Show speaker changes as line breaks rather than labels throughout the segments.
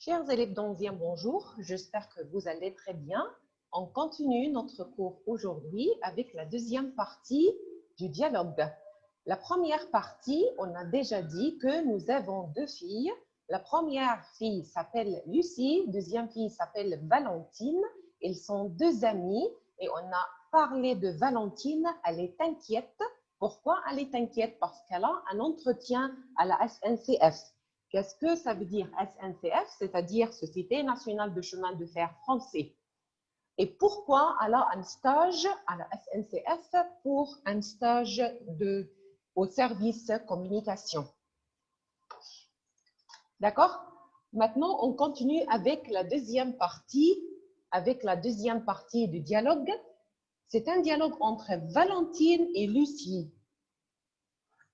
Chers élèves d'onzième, bonjour, j'espère que vous allez très bien. On continue notre cours aujourd'hui avec la deuxième partie du dialogue. La première partie, on a déjà dit que nous avons deux filles. La première fille s'appelle Lucie, deuxième fille s'appelle Valentine. Elles sont deux amies et on a parlé de Valentine, elle est inquiète. Pourquoi elle est inquiète? Parce qu'elle a un entretien à la SNCF. Qu'est-ce que ça veut dire SNCF? C'est-à-dire Société nationale de chemin de fer français. Et pourquoi elle a un stage à la SNCF pour un stage au service communication? D'accord? Maintenant, on continue avec la deuxième partie du dialogue. C'est un dialogue entre Valentine et Lucie.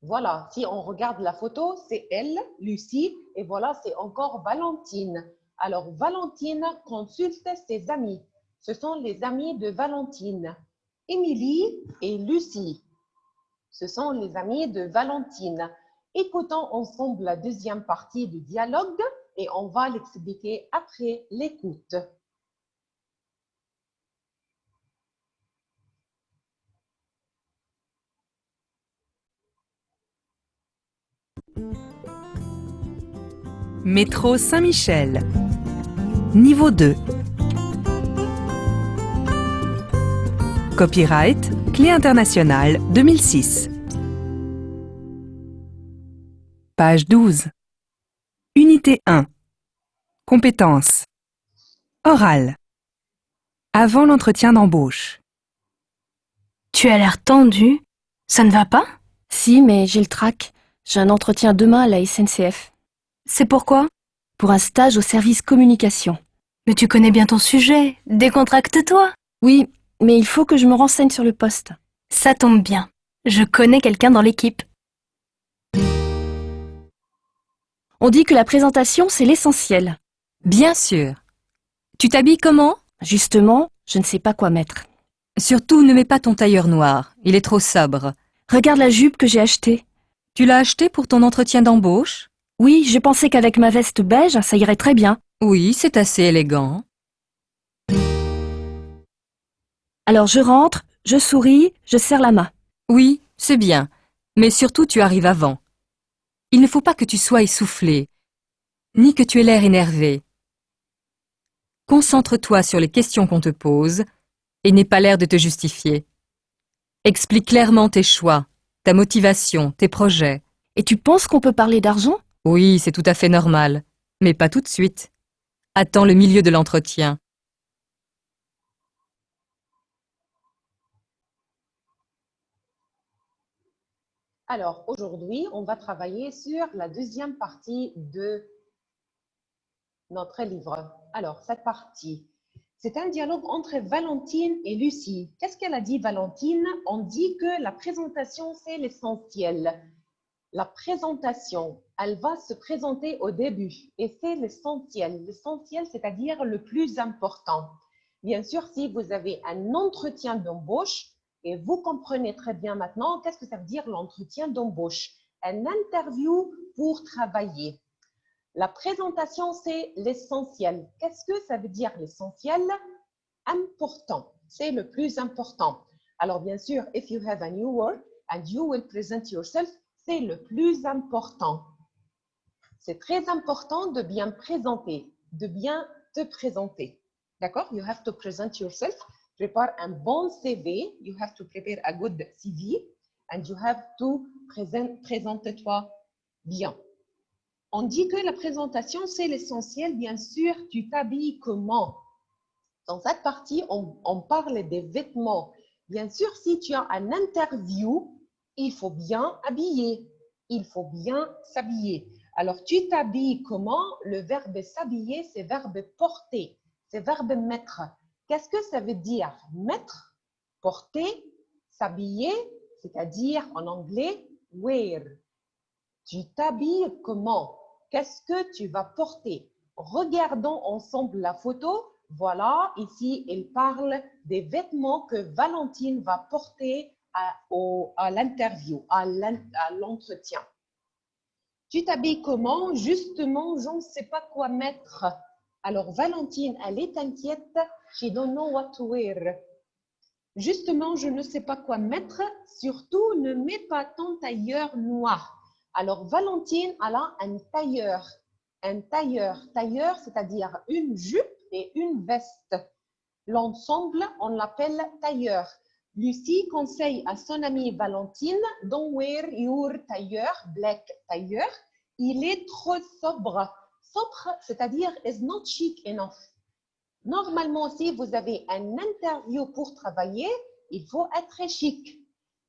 Voilà, si on regarde la photo, c'est elle, Lucie, et voilà, c'est encore Valentine. Alors, Valentine consulte ses amis. Ce sont les amis de Valentine. Émilie et Lucie. Ce sont les amis de Valentine. Écoutons ensemble la deuxième partie du dialogue et on va l'expliquer après l'écoute.
Métro Saint-Michel. Niveau 2. Copyright Clé internationale 2006. Page 12. Unité 1. Compétences. Oral. Avant l'entretien d'embauche.
Tu as l'air tendu. Ça ne va pas?
Si, mais j'ai le trac. J'ai un entretien demain à la SNCF.
C'est pourquoi?
Pour un stage au service communication.
Mais tu connais bien ton sujet. Décontracte-toi.
Oui, mais il faut que je me renseigne sur le poste.
Ça tombe bien. Je connais quelqu'un dans l'équipe.
On dit que la présentation, c'est l'essentiel.
Bien sûr. Tu t'habilles comment?
Justement, je ne sais pas quoi mettre.
Surtout, ne mets pas ton tailleur noir. Il est trop sobre.
Regarde la jupe que j'ai achetée.
Tu l'as acheté pour ton entretien d'embauche?
Oui, je pensais qu'avec ma veste beige, ça irait très bien.
Oui, c'est assez élégant.
Alors je rentre, je souris, je serre la main.
Oui, c'est bien. Mais surtout, tu arrives avant. Il ne faut pas que tu sois essoufflé, ni que tu aies l'air énervé. Concentre-toi sur les questions qu'on te pose et n'aie pas l'air de te justifier. Explique clairement tes choix, ta motivation, tes projets.
Et tu penses qu'on peut parler d'argent?
Oui, c'est tout à fait normal, mais pas tout de suite. Attends le milieu de l'entretien.
Alors, aujourd'hui, on va travailler sur la deuxième partie de notre livre. Alors, cette partie, c'est un dialogue entre Valentine et Lucie. Qu'est-ce qu'elle a dit, Valentine? On dit que la présentation, c'est l'essentiel. La présentation, elle va se présenter au début et c'est l'essentiel. L'essentiel, c'est-à-dire le plus important. Bien sûr, si vous avez un entretien d'embauche, et vous comprenez très bien maintenant, qu'est-ce que ça veut dire l'entretien d'embauche? Un interview pour travailler. La présentation, c'est l'essentiel. Qu'est-ce que ça veut dire l'essentiel? Important, c'est le plus important. Alors bien sûr, if you have a new word and you will present yourself, c'est le plus important. C'est très important de bien présenter, de bien te présenter. D'accord? You have to present yourself. Prépare un bon CV. You have to prepare a good CV. And you have to présenter-toi bien. On dit que la présentation, c'est l'essentiel. Bien sûr, tu t'habilles comment? Dans cette partie, on parle des vêtements. Bien sûr, si tu as un interview, il faut bien habiller. Il faut bien s'habiller. Alors, tu t'habilles comment? Le verbe s'habiller, c'est verbe porter. C'est verbe mettre. Qu'est-ce que ça veut dire? Mettre, porter, s'habiller, c'est-à-dire en anglais, wear. Tu t'habilles comment? Qu'est-ce que tu vas porter? Regardons ensemble la photo. Voilà, ici, il parle des vêtements que Valentine va porter à l'interview, à l'entretien. Tu t'habilles comment? Justement, je ne sais pas quoi mettre. Alors, Valentine, elle est inquiète. She don't know what to wear. Justement, je ne sais pas quoi mettre. Surtout, ne mets pas ton tailleur noir. Alors, Valentine, elle a un tailleur. Un tailleur. Tailleur, c'est-à-dire une jupe et une veste. L'ensemble, on l'appelle tailleur. Lucie conseille à son amie Valentine, don't wear your tailleur, black tailleur. Il est trop sobre. Sobre, c'est-à-dire is not chic enough. Normalement, si vous avez un interview pour travailler, il faut être chic.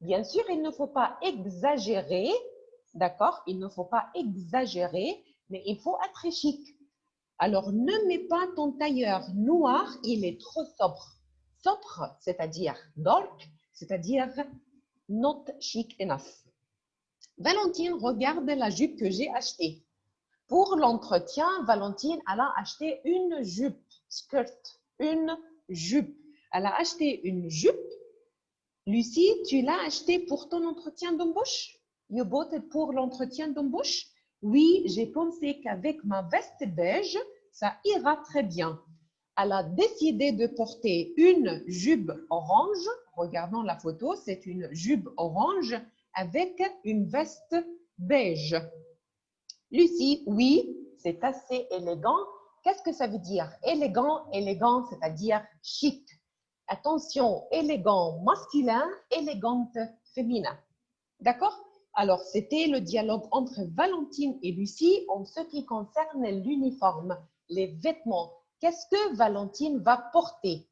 Bien sûr, il ne faut pas exagérer, d'accord? Il ne faut pas exagérer, mais il faut être chic. Alors, ne mets pas ton tailleur noir, il est trop sobre. Sobre, c'est-à-dire dark, c'est-à-dire not chic enough. Valentine, regarde la jupe que j'ai achetée. Pour l'entretien, Valentine, elle a acheté une jupe, skirt, une jupe. Elle a acheté une jupe. Lucie, tu l'as acheté pour ton entretien d'embauche? You bought it pour l'entretien d'embauche? Oui, j'ai pensé qu'avec ma veste beige, ça ira très bien. Elle a décidé de porter une jupe orange. Regardons la photo, c'est une jupe orange avec une veste beige. Lucie, oui, c'est assez élégant. Qu'est-ce que ça veut dire? Élégant, élégant, c'est-à-dire chic. Attention, élégant masculin, élégante féminin. D'accord? Alors, c'était le dialogue entre Valentine et Lucie en ce qui concerne l'uniforme, les vêtements. Qu'est-ce que Valentine va porter?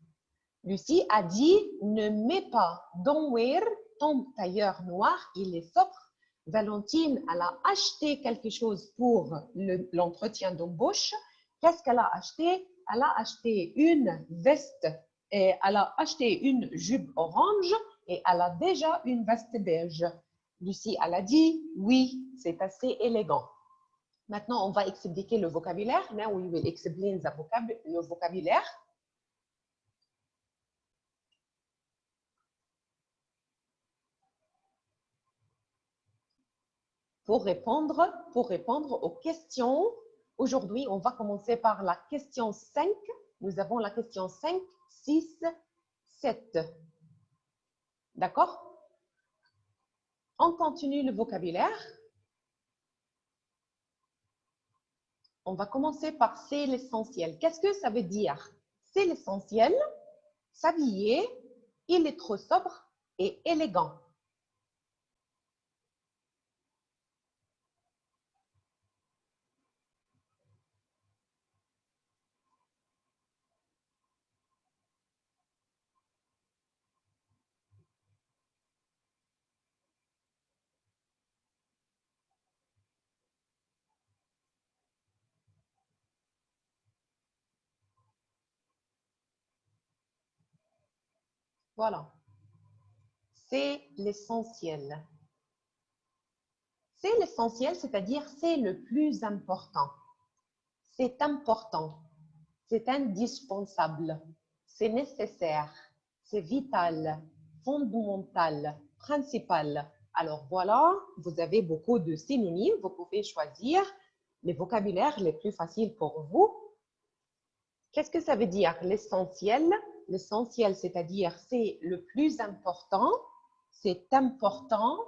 Lucie a dit, ne mets pas, don't wear ton tailleur noir, il est sobre. Valentine, elle a acheté quelque chose pour l'entretien d'embauche. Qu'est-ce qu'elle a acheté? Elle a acheté une veste et elle a acheté une jupe orange et elle a déjà une veste beige. Lucie, elle a dit, oui, c'est assez élégant. Maintenant, on va expliquer le vocabulaire. Now we will explain le vocabulaire. Pour répondre aux questions, aujourd'hui, on va commencer par la question 5. Nous avons la question 5, 6, 7. D'accord? On continue le vocabulaire. On va commencer par c'est l'essentiel. Qu'est-ce que ça veut dire? C'est l'essentiel, s'habiller, il est trop sobre et élégant. Voilà. C'est l'essentiel. C'est l'essentiel, c'est-à-dire c'est le plus important. C'est important. C'est indispensable. C'est nécessaire. C'est vital. Fondamental. Principal. Alors voilà, vous avez beaucoup de synonymes. Vous pouvez choisir les vocabulaires les plus faciles pour vous. Qu'est-ce que ça veut dire l'essentiel? L'essentiel, c'est-à-dire c'est le plus important, c'est important,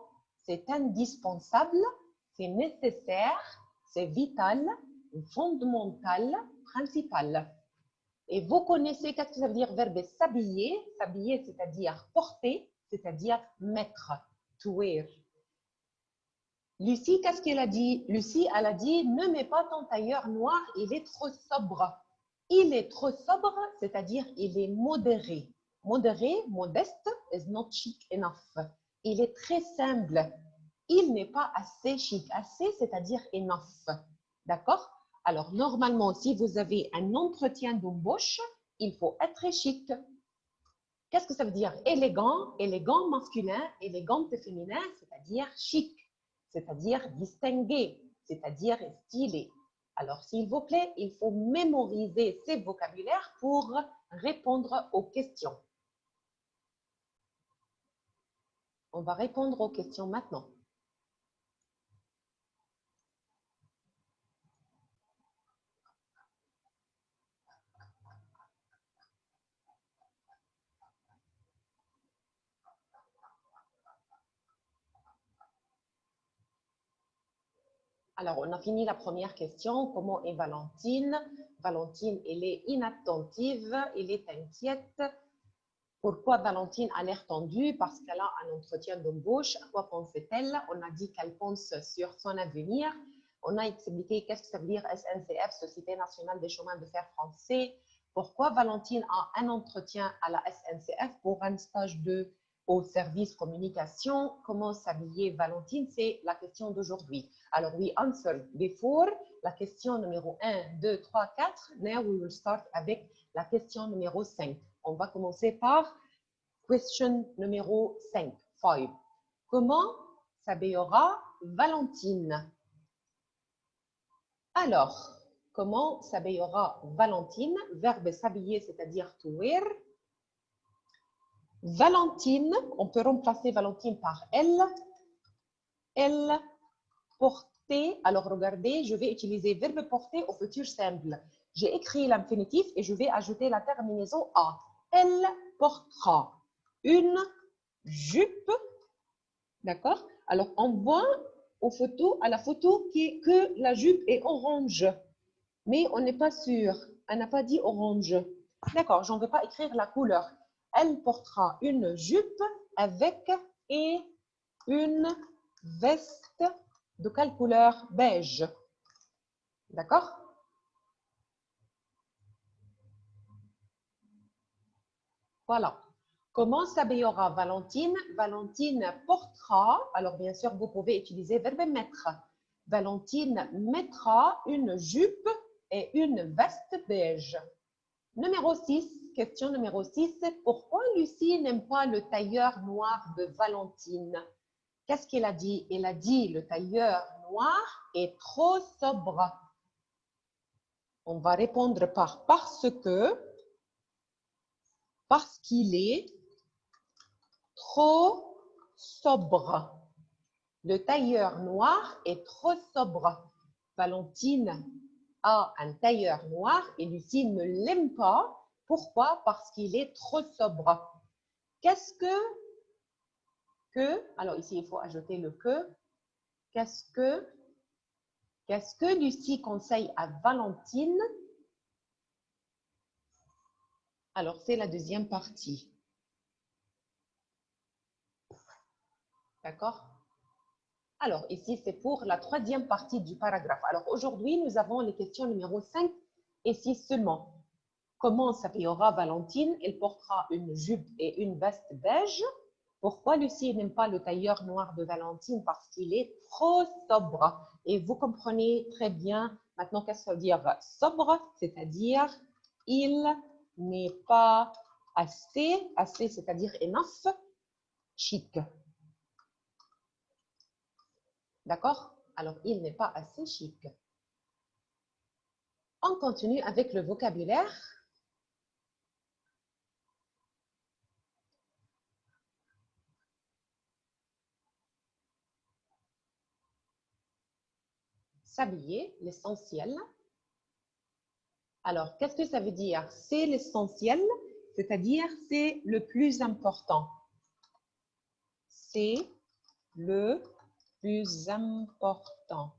c'est indispensable, c'est nécessaire, c'est vital, fondamental, principal. Et vous connaissez qu'est-ce que ça veut dire verbe s'habiller? S'habiller, c'est-à-dire porter, c'est-à-dire mettre, to wear. Lucie, qu'est-ce qu'elle a dit? Lucie, elle a dit, ne mets pas ton tailleur noir, il est trop sobre. Il est trop sobre, c'est-à-dire il est modéré. Modéré, modeste, is not chic enough. Il est très simple. Il n'est pas assez chic. Assez, c'est-à-dire enough. D'accord? Alors, normalement, si vous avez un entretien d'embauche, il faut être chic. Qu'est-ce que ça veut dire? Élégant, élégant masculin, élégante féminin, c'est-à-dire chic, c'est-à-dire distingué, c'est-à-dire stylé. Alors, s'il vous plaît, il faut mémoriser ces vocabulaires pour répondre aux questions. On va répondre aux questions maintenant. Alors, on a fini la première question. Comment est Valentine? Valentine, elle est inattentive, elle est inquiète. Pourquoi Valentine a l'air tendue? Parce qu'elle a un entretien d'embauche. À quoi pense-t-elle? On a dit qu'elle pense sur son avenir. On a expliqué qu'est-ce que ça veut dire SNCF, Société nationale des chemins de fer français. Pourquoi Valentine a un entretien à la SNCF pour un stage au service communication? Comment s'habiller Valentine? C'est la question d'aujourd'hui. Alors, we answered before la question numéro 1, 2, 3, 4. Now we will start avec la question numéro 5. On va commencer par question numéro 5. 5. Comment s'habillera Valentine? Alors, comment s'habillera Valentine? Verbe s'habiller, c'est-à-dire to wear. Valentine, on peut remplacer Valentine par elle. Elle portait. Alors, regardez, je vais utiliser verbe porter au futur simple. J'ai écrit l'infinitif et je vais ajouter la terminaison a. Elle portera une jupe. D'accord? Alors, on voit à la photo que la jupe est orange. Mais on n'est pas sûr. Elle n'a pas dit orange. D'accord, je ne veux pas écrire la couleur. Elle portera une jupe avec et une veste de quelle couleur? Beige. D'accord? Voilà. Comment s'habillera Valentine? Valentine portera, alors bien sûr, vous pouvez utiliser verbe mettre. Valentine mettra une jupe et une veste beige. Numéro 6, question numéro 6. Pourquoi Lucie n'aime pas le tailleur noir de Valentine? Qu'est-ce qu'elle a dit? Elle a dit le tailleur noir est trop sobre. On va répondre par parce qu'il est trop sobre. Le tailleur noir est trop sobre. Valentine a un tailleur noir et Lucie ne l'aime pas. Pourquoi? Parce qu'il est trop sobre. Qu'est-ce que, alors ici il faut ajouter le que. Qu'est-ce que Lucie conseille à Valentine? Alors c'est la deuxième partie. D'accord? Alors, ici, c'est pour la troisième partie du paragraphe. Alors, aujourd'hui, nous avons les questions numéro 5 et 6 seulement. Comment s'habillera Valentine? Elle portera une jupe et une veste beige. Pourquoi Lucie n'aime pas le tailleur noir de Valentine? Parce qu'il est trop sobre. Et vous comprenez très bien maintenant qu'est-ce que ça veut dire sobre, c'est-à-dire il n'est pas assez c'est-à-dire enough, chic. D'accord? Alors, il n'est pas assez chic. On continue avec le vocabulaire. S'habiller, l'essentiel. Alors, qu'est-ce que ça veut dire? C'est l'essentiel, c'est-à-dire c'est le plus important. C'est le plus important.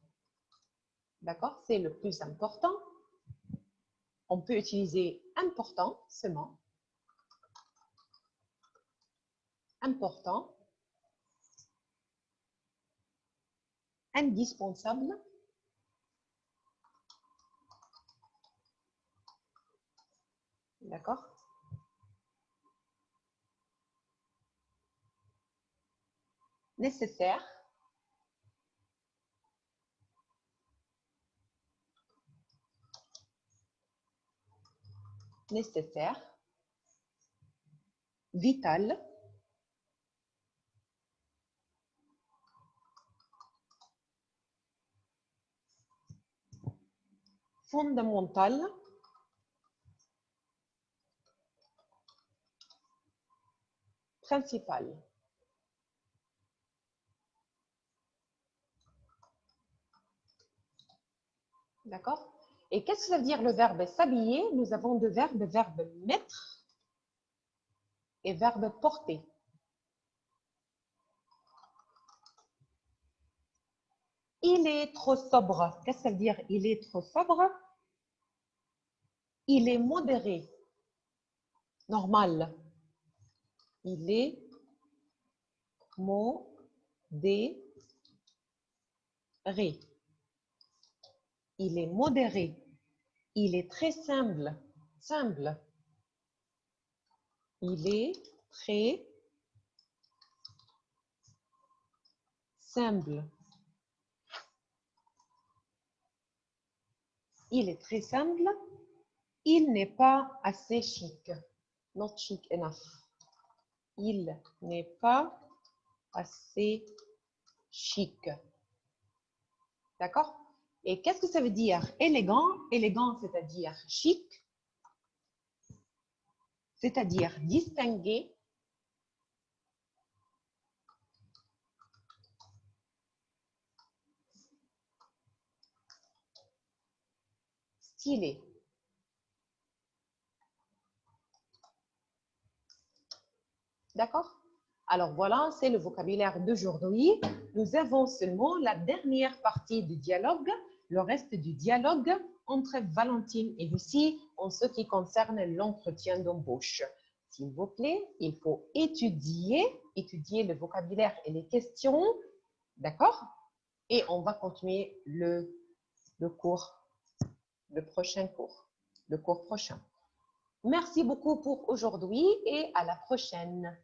D'accord? C'est le plus important. On peut utiliser important seulement. Important. Indispensable. D'accord? Nécessaire. Nécessaire. Vital. Fondamental. Principal. D'accord? Et qu'est-ce que ça veut dire le verbe s'habiller? Nous avons deux verbes, verbe mettre et verbe porter. Il est trop sobre. Qu'est-ce que ça veut dire? Il est trop sobre. Il est modéré. Normal. Il est modéré. Il est modéré. Il est très simple. Simple. Il est très simple. Il est très simple. Il n'est pas assez chic. Not chic enough. Il n'est pas assez chic. D'accord? Et qu'est-ce que ça veut dire? Élégant. Élégant, c'est-à-dire chic. C'est-à-dire distingué. Stylé. D'accord? Alors voilà, c'est le vocabulaire d'aujourd'hui. Nous avons seulement la dernière partie du dialogue, le reste du dialogue entre Valentine et Lucie en ce qui concerne l'entretien d'embauche. S'il vous plaît, il faut étudier le vocabulaire et les questions, d'accord? Et on va continuer le cours, le cours prochain. Merci beaucoup pour aujourd'hui et à la prochaine.